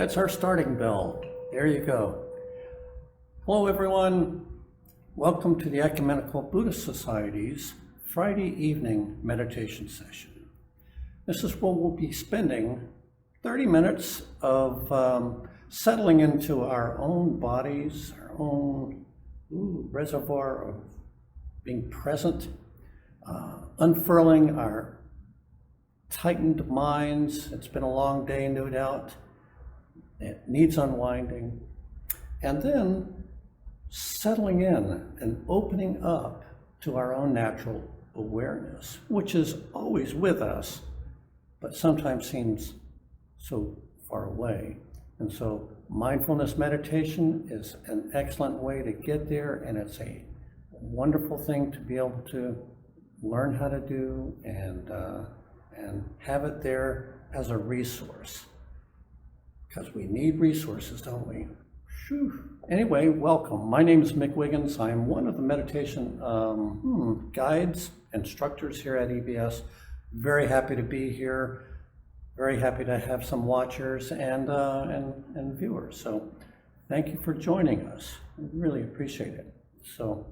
That's our starting bell. There you go. Hello, everyone. Welcome to the Ecumenical Buddhist Society's Friday evening meditation session. This is where we'll be spending 30 minutes of settling into our own bodies, our own reservoir of being present, unfurling our tightened minds. It's been a long day, no doubt. It needs unwinding. And then settling in and opening up to our own natural awareness, which is always with us, but sometimes seems so far away. And so mindfulness meditation is an excellent way to get there, and it's a wonderful thing to be able to learn how to do and have it there as a resource. Because we need resources, don't we? Whew. Anyway, welcome. My name is Mick Wiggins. I'm one of the meditation guides, instructors here at EBS. Very happy to be here. Very happy to have some watchers and viewers. So thank you for joining us. I really appreciate it. So,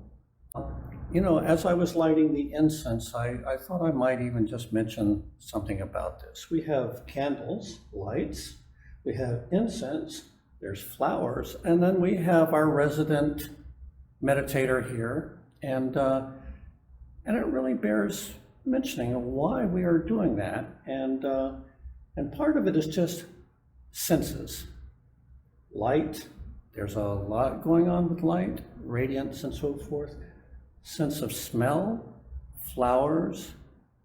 as I was lighting the incense, I thought I might even just mention something about this. We have candles, lights. We have incense, there's flowers, and then we have our resident meditator here, and it really bears mentioning why we are doing that, and part of it is just senses. Light, there's a lot going on with light, radiance and so forth. Sense of smell, flowers,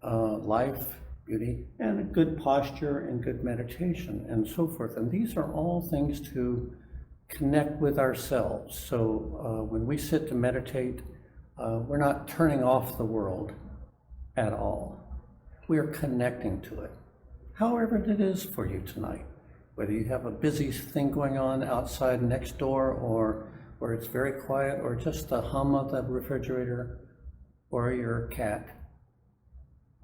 life, beauty, and a good posture and good meditation and so forth. And these are all things to connect with ourselves. So when we sit to meditate, we're not turning off the world at all. We are connecting to it, however it is for you tonight. Whether you have a busy thing going on outside next door, or where it's very quiet, or just the hum of the refrigerator, or your cat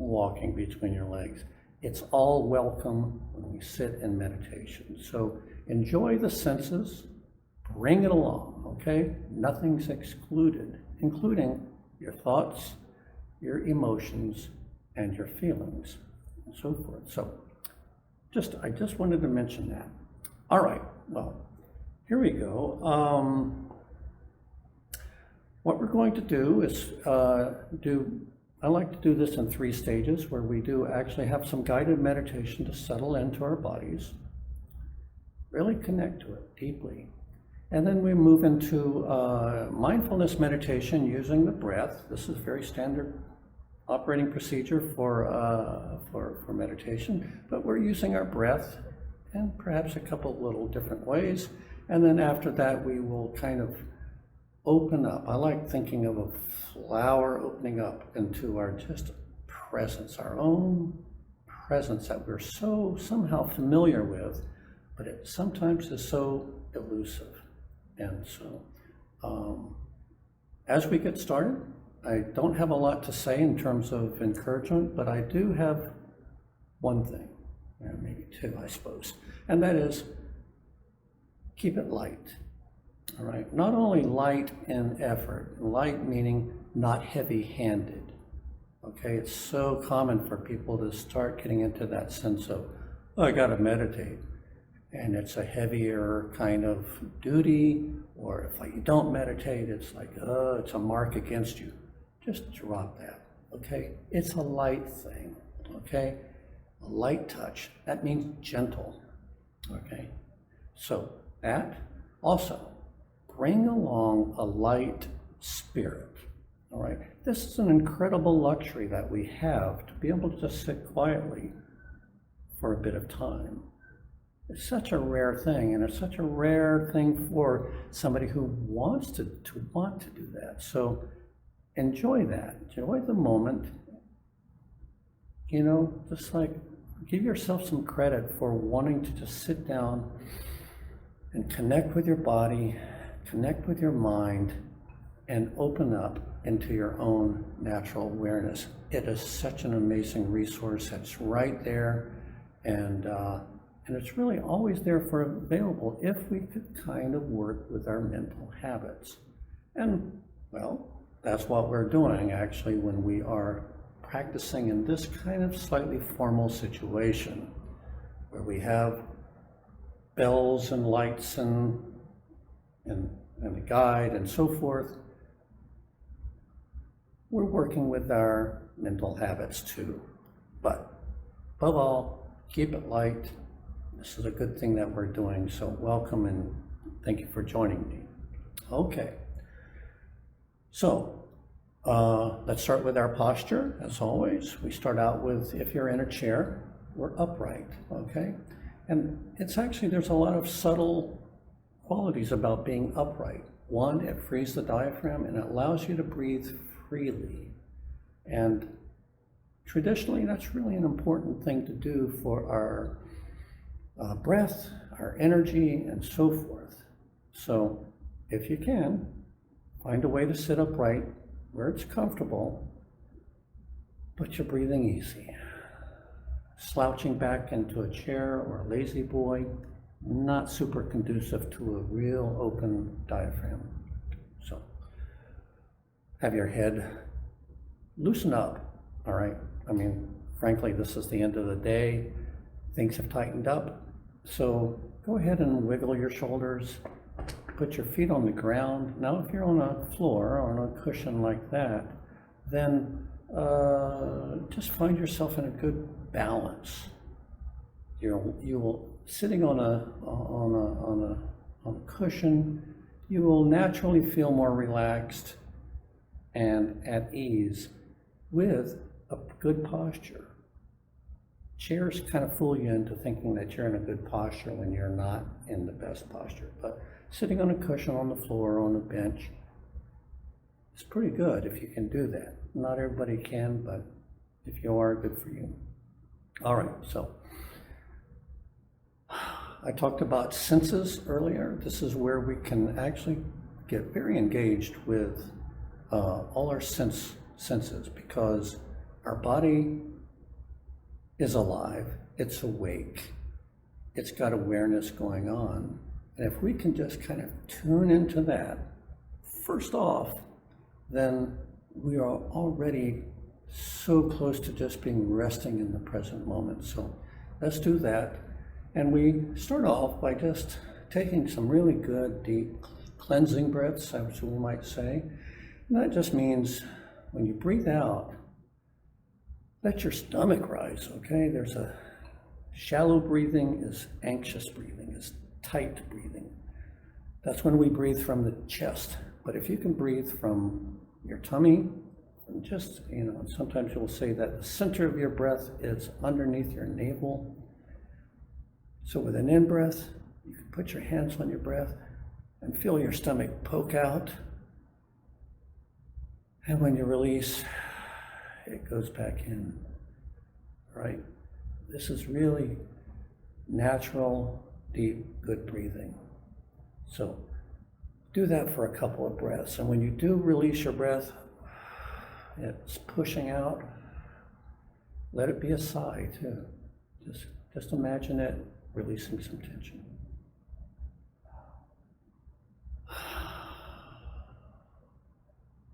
walking between your legs. It's all welcome when we sit in meditation. So enjoy the senses, bring it along, okay? Nothing's excluded, including your thoughts, your emotions, and your feelings, and so forth. So I just wanted to mention that. All right, well, here we go. What we're going to do is I like to do this in 3 stages, where we do actually have some guided meditation to settle into our bodies, really connect to it deeply. And then we move into mindfulness meditation using the breath. This is very standard operating procedure for meditation, but we're using our breath and perhaps a couple little different ways. And then after that, we will kind of open up. I like thinking of a flower opening up into our just presence, our own presence that we're so somehow familiar with, but it sometimes is so elusive. And so as we get started, I don't have a lot to say in terms of encouragement, but I do have one thing, or maybe 2, I suppose, and that is keep it light. All right, not only light in effort, light meaning not heavy-handed. Okay, it's so common for people to start getting into that sense of, oh, I gotta meditate. And it's a heavier kind of duty, or if you don't meditate, it's like, oh, it's a mark against you. Just drop that, okay? It's a light thing, okay? A light touch, that means gentle, okay? So that also, bring along a light spirit, all right? This is an incredible luxury that we have, to be able to just sit quietly for a bit of time. It's such a rare thing, and it's such a rare thing for somebody who wants to do that. So enjoy that, enjoy the moment, just like give yourself some credit for wanting to just sit down and connect with your body, connect with your mind, and open up into your own natural awareness. It is such an amazing resource that's right there, and And it's really always there for available if we could kind of work with our mental habits. And, well, that's what we're doing actually when we are practicing in this kind of slightly formal situation where we have bells and lights and a guide and so forth. We're working with our mental habits too. But above all, keep it light. This is a good thing that we're doing, so welcome and thank you for joining me. Okay, so let's start with our posture. As always, we start out with, if you're in a chair, we're upright, okay? And it's actually, there's a lot of subtle qualities about being upright. One, it frees the diaphragm and it allows you to breathe freely. And traditionally, that's really an important thing to do for our breath, our energy, and so forth. So if you can, find a way to sit upright where it's comfortable, but you're breathing easy. Slouching back into a chair or a lazy boy, not super conducive to a real open diaphragm. So have your head loosen up, all right? I mean, frankly, this is the end of the day. Things have tightened up. So go ahead and wiggle your shoulders, put your feet on the ground. Now, if you're on a floor or on a cushion like that, then just find yourself in a good balance. You will sitting on a cushion, you will naturally feel more relaxed and at ease with a good posture. Chairs kind of fool you into thinking that you're in a good posture when you're not in the best posture. But sitting on a cushion on the floor or on a bench is pretty good if you can do that. Not everybody can, but if you are, good for you. All right, so I talked about senses earlier. This is where we can actually get very engaged with all our senses, because our body is alive, it's awake, it's got awareness going on. And if we can just kind of tune into that, first off, then we are already so close to just being resting in the present moment. So let's do that. And we start off by just taking some really good, deep cleansing breaths, as we might say. And that just means when you breathe out, let your stomach rise, okay? There's a shallow breathing is anxious breathing, is tight breathing. That's when we breathe from the chest. But if you can breathe from your tummy, and just, sometimes you'll say that the center of your breath is underneath your navel. So with an in-breath, you can put your hands on your breath and feel your stomach poke out. And when you release, it goes back in, right? This is really natural, deep, good breathing. So do that for a couple of breaths. And when you do release your breath, it's pushing out. Let it be a sigh too. Just imagine it releasing some tension.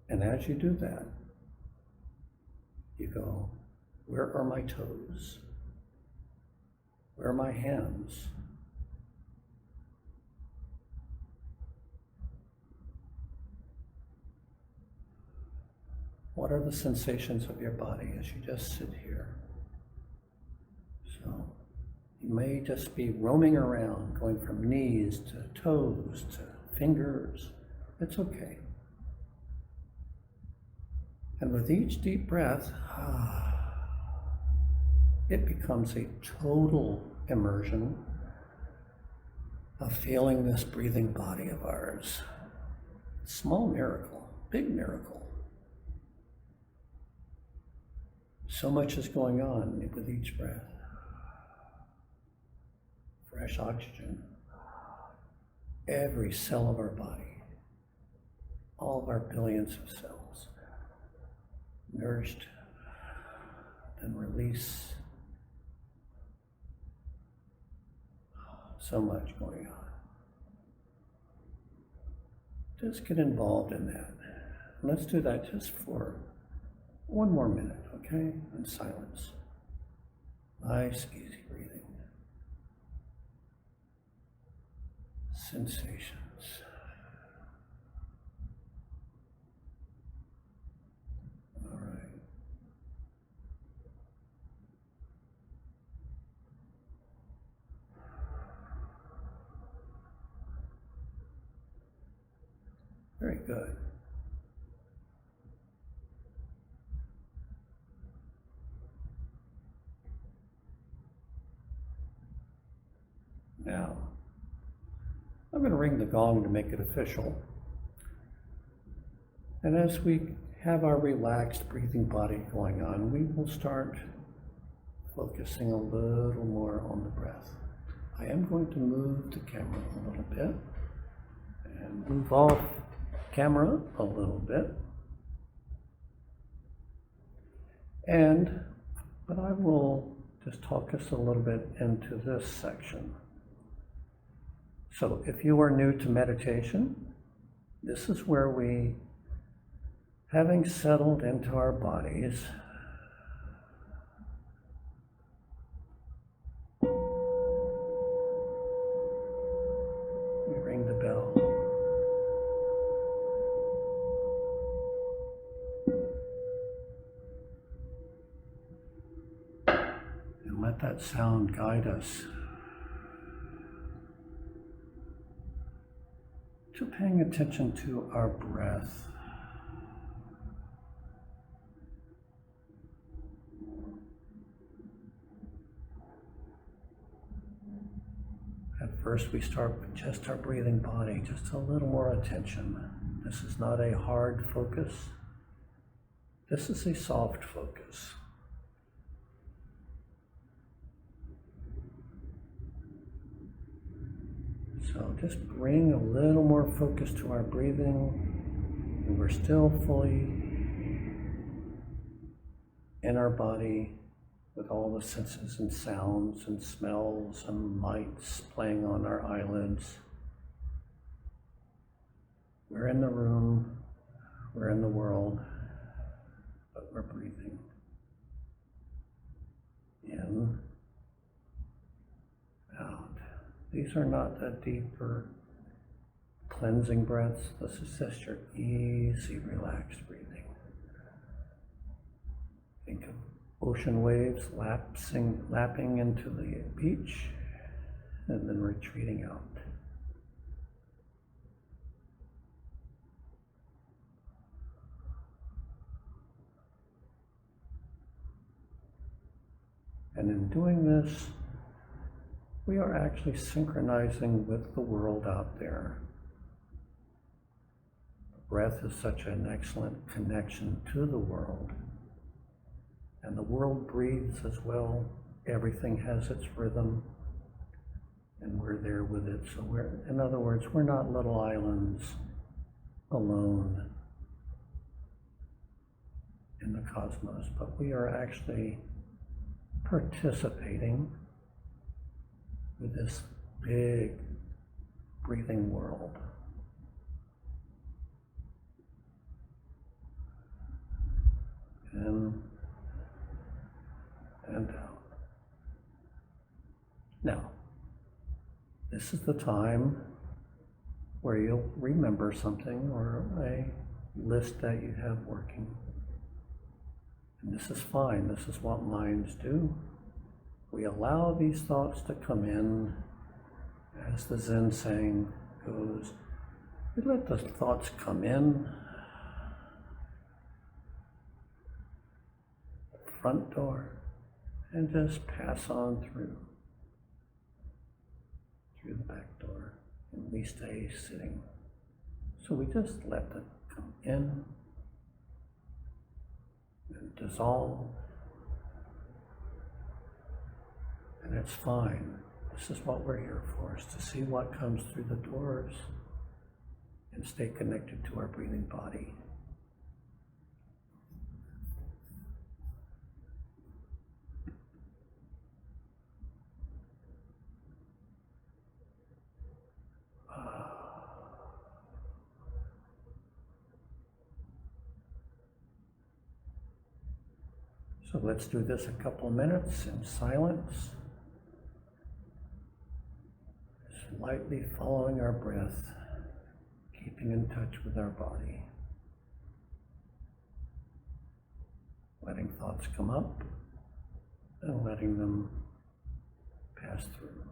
And as you do that, you go, where are my toes? Where are my hands? What are the sensations of your body as you just sit here? So you may just be roaming around, going from knees to toes to fingers. It's okay. And with each deep breath, it becomes a total immersion of feeling this breathing body of ours. Small miracle, big miracle. So much is going on with each breath. Fresh oxygen. Every cell of our body, all of our billions of cells, nourished, then release. so much going on. Just get involved in that. Let's do that just for one more minute, okay? In silence. Nice, easy breathing. Sensations. All right. Very good. Now, I'm going to ring the gong to make it official. And as we have our relaxed breathing body going on, we will start focusing a little more on the breath. I am going to move the camera a little bit and move off camera a little bit. But I will just talk us a little bit into this section. So if you are new to meditation, this is where we, having settled into our bodies, we ring the bell. And let that sound guide us to paying attention to our breath. At first we start with just our breathing body, just a little more attention. This is not a hard focus. This is a soft focus. So just bring a little more focus to our breathing, and we're still fully in our body with all the senses and sounds and smells and lights playing on our eyelids. We're in the room, we're in the world, but we're breathing in, out. These are not the deeper cleansing breaths. This is just your easy, relaxed breathing. Think of ocean waves lapping into the beach and then retreating out. And in doing this, we are actually synchronizing with the world out there. Breath is such an excellent connection to the world. And the world breathes as well. Everything has its rhythm, and we're there with it. So in other words, we're not little islands alone in the cosmos, but we are actually participating with this big breathing world. In and out. Now, this is the time where you'll remember something or a list that you have working. And this is fine. This is what minds do. We allow these thoughts to come in, as the Zen saying goes, we let the thoughts come in, front door, and just pass on through the back door, and we stay sitting. So we just let them come in and dissolve. And it's fine. This is what we're here for, is to see what comes through the doors and stay connected to our breathing body. So let's do this a couple of minutes in silence, slightly following our breath, keeping in touch with our body. Letting thoughts come up and letting them pass through.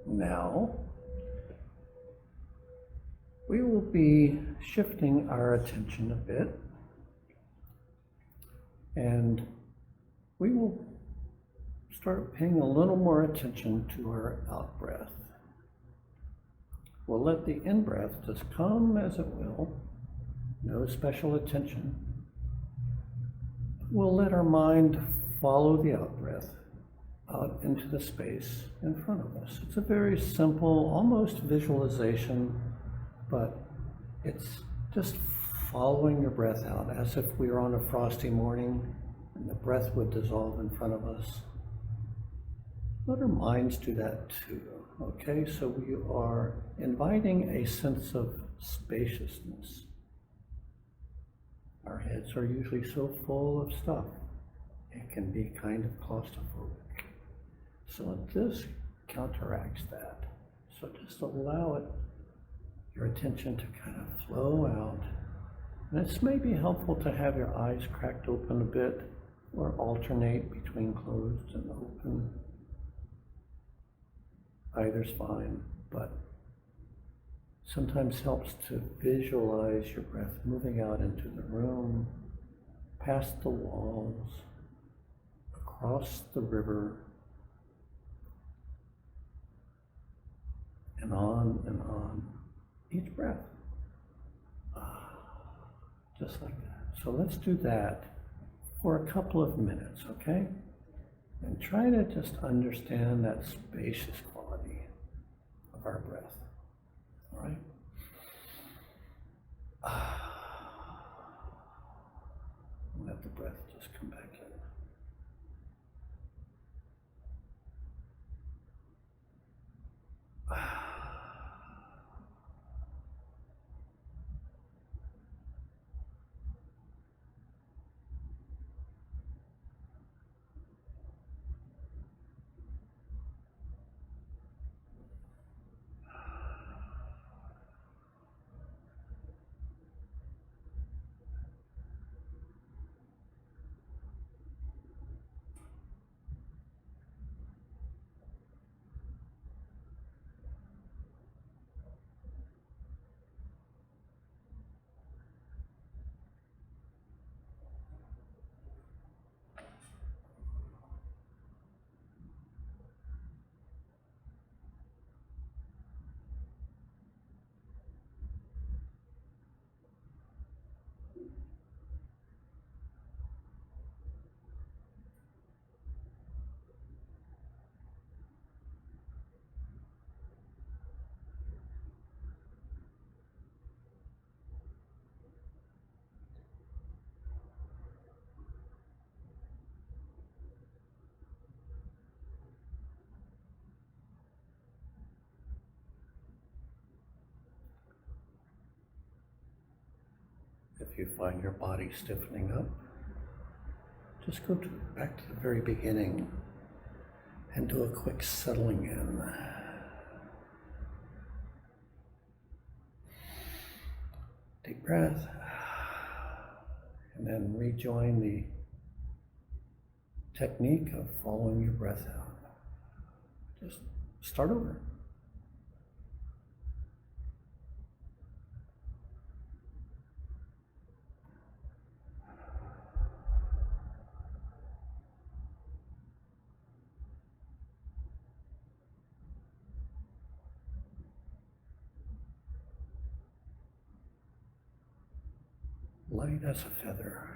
Now, we will be shifting our attention a bit, and we will start paying a little more attention to our out-breath. We'll let the in-breath just come as it will, no special attention. We'll let our mind follow the out-breath out into the space in front of us. It's a very simple, almost visualization, but it's just following your breath out as if we were on a frosty morning and the breath would dissolve in front of us. Let our minds do that too, okay? So we are inviting a sense of spaciousness. Our heads are usually so full of stuff, it can be kind of claustrophobic. So this counteracts that. So just allow your attention to kind of flow out. And it's maybe helpful to have your eyes cracked open a bit or alternate between closed and open. Either's fine, but sometimes helps to visualize your breath moving out into the room, past the walls, across the river, and on, each breath. Just like that. So let's do that for a couple of minutes, okay? And try to just understand that spacious quality of our breath, all right? Let the breath just come back in. If you find your body stiffening up, just go back to the very beginning and do a quick settling in. Deep breath, and then rejoin the technique of following your breath out. Just start over. Light as a feather.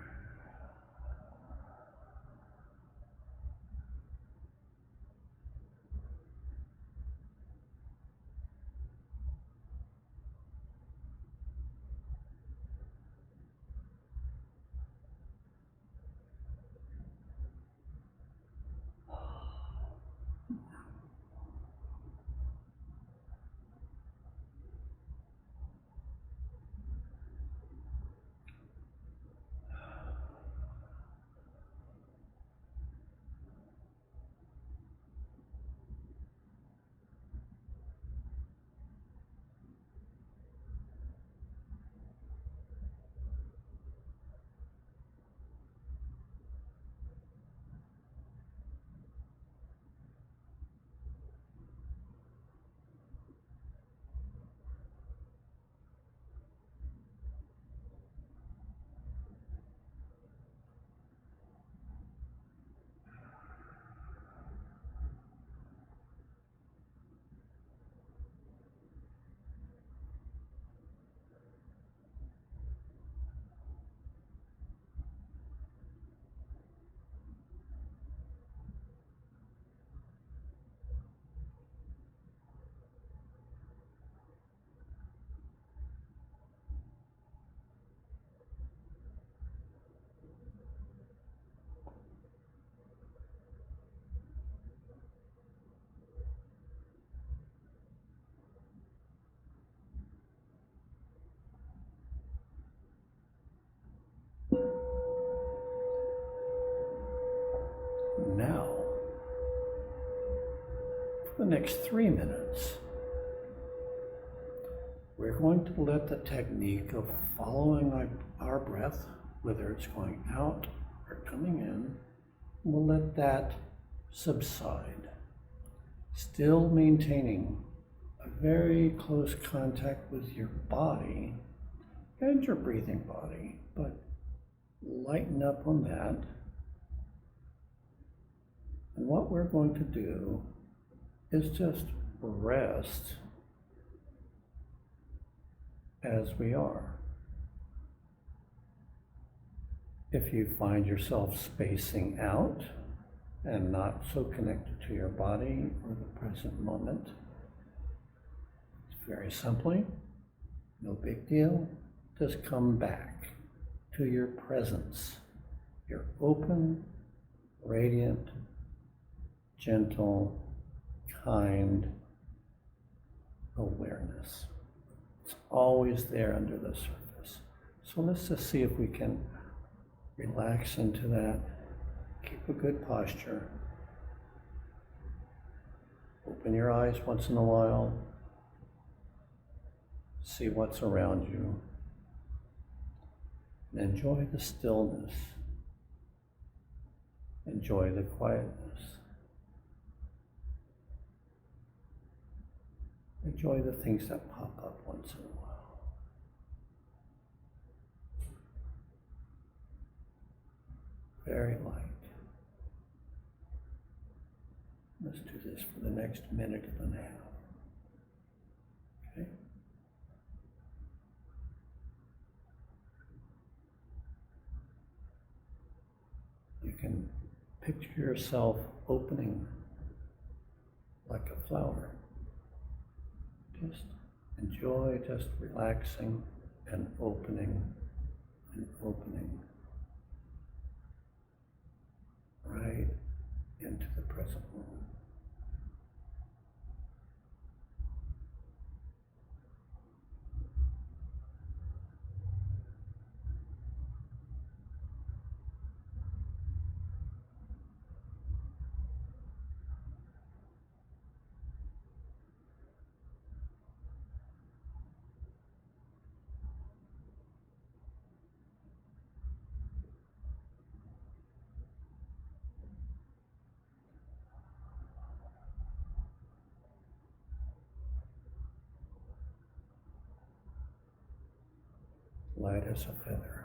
Now, for the next 3 minutes, we're going to let the technique of following our breath, whether it's going out or coming in, we'll let that subside. still maintaining a very close contact with your body and your breathing body, but lighten up on that. And what we're going to do is just rest as we are. If you find yourself spacing out and not so connected to your body or the present moment, very simply, no big deal, just come back to your presence, your open, radiant, gentle, kind awareness. It's always there under the surface. So let's just see if we can relax into that. Keep a good posture. Open your eyes once in a while. See what's around you. And enjoy the stillness. Enjoy the quietness. Enjoy the things that pop up once in a while. Very light. Let's do this for the next minute and a half. Okay? You can picture yourself opening like a flower. Just enjoy just relaxing and opening right into the present moment. Light as a feather.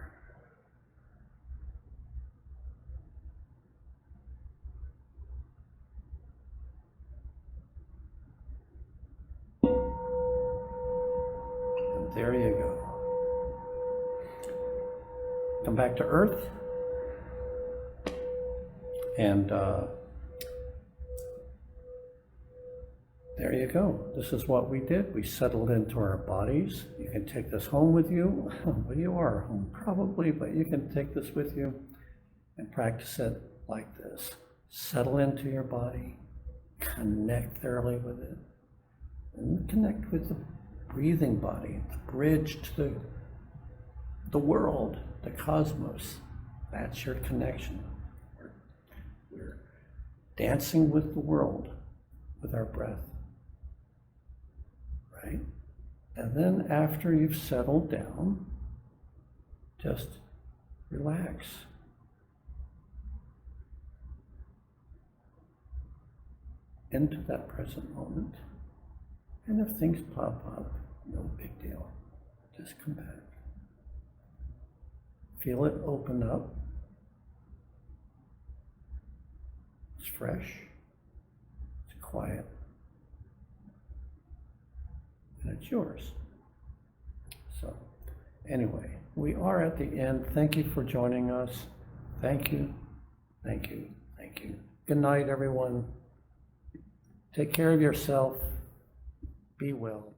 And there you go. Come back to earth. And there you go. This is what we did. We settled into our bodies. You can take this home with you. Well, you are home probably, but you can take this with you and practice it like this. Settle into your body. Connect thoroughly with it. And connect with the breathing body, the bridge to the world, the cosmos. That's your connection. We're dancing with the world with our breath. Right? And then after you've settled down, just relax. Into that present moment. And if things pop up, no big deal. Just come back. Feel it open up. It's fresh. It's quiet. And it's yours. So, anyway, we are at the end. Thank you for joining us. Thank you. Thank you. Thank you. Good night, everyone. Take care of yourself. Be well.